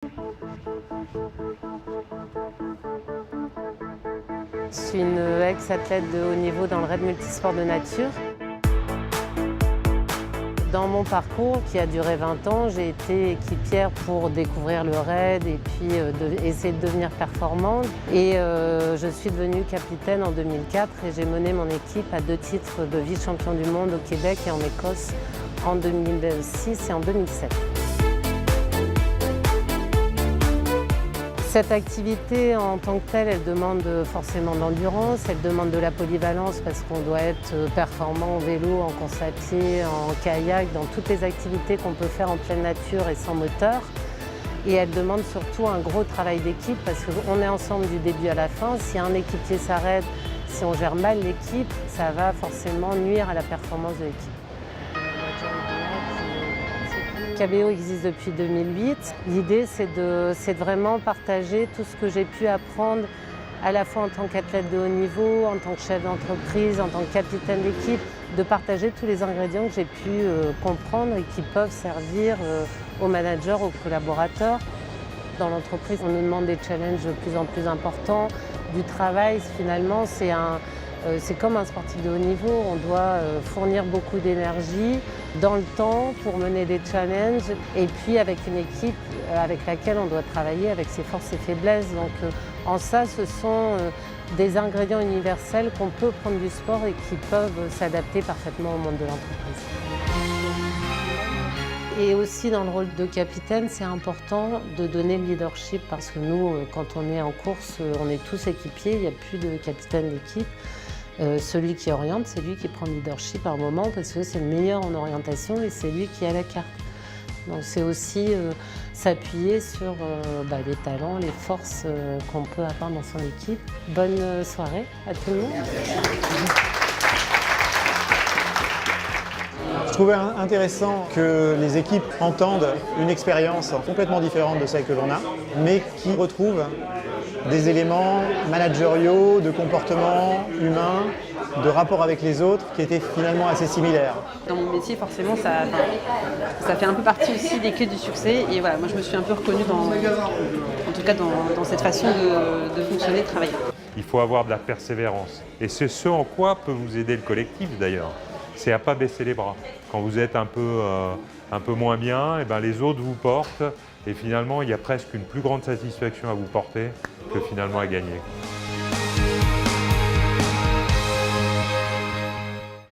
Je suis une ex-athlète de haut niveau dans le raid multisport de nature. Dans mon parcours, qui a duré 20 ans, j'ai été équipière pour découvrir le raid et puis essayer de devenir performante. Et je suis devenue capitaine en 2004 et j'ai mené mon équipe à 2 titres de vice-champion du monde au Québec et en Écosse en 2006 et en 2007. Cette activité en tant que telle, elle demande forcément d'endurance, elle demande de la polyvalence parce qu'on doit être performant en vélo, en course à pied, en kayak, dans toutes les activités qu'on peut faire en pleine nature et sans moteur. Et elle demande surtout un gros travail d'équipe parce qu'on est ensemble du début à la fin. Si un équipier s'arrête, si on gère mal l'équipe, ça va forcément nuire à la performance de l'équipe. KBO existe depuis 2008. L'idée, c'est de vraiment partager tout ce que j'ai pu apprendre à la fois en tant qu'athlète de haut niveau, en tant que chef d'entreprise, en tant que capitaine d'équipe, de partager tous les ingrédients que j'ai pu comprendre et qui peuvent servir aux managers, aux collaborateurs. Dans l'entreprise, on nous demande des challenges de plus en plus importants. Du travail, finalement, c'est comme un sportif de haut niveau, on doit fournir beaucoup d'énergie dans le temps pour mener des challenges et puis avec une équipe avec laquelle on doit travailler avec ses forces et faiblesses. Donc en ça, ce sont des ingrédients universels qu'on peut prendre du sport et qui peuvent s'adapter parfaitement au monde de l'entreprise. Et aussi dans le rôle de capitaine, c'est important de donner le leadership parce que nous, quand on est en course, on est tous équipiers, il n'y a plus de capitaine d'équipe. Celui qui oriente, c'est lui qui prend le leadership à un moment parce que c'est le meilleur en orientation et c'est lui qui a la carte. Donc c'est aussi s'appuyer sur les talents, les forces qu'on peut avoir dans son équipe. Bonne soirée à tout le monde. Je trouvais intéressant que les équipes entendent une expérience complètement différente de celle que l'on a, mais qui retrouvent des éléments managériaux, de comportement humain, de rapport avec les autres qui étaient finalement assez similaires. Dans mon métier, forcément, ça fait un peu partie aussi des clés du succès. Et voilà, moi je me suis un peu reconnue en tout cas dans cette façon de fonctionner, de travailler. Il faut avoir de la persévérance. Et c'est ce en quoi peut vous aider le collectif d'ailleurs. C'est à ne pas baisser les bras. Quand vous êtes un peu moins bien, et ben les autres vous portent et finalement il y a presque une plus grande satisfaction à vous porter que finalement à gagner.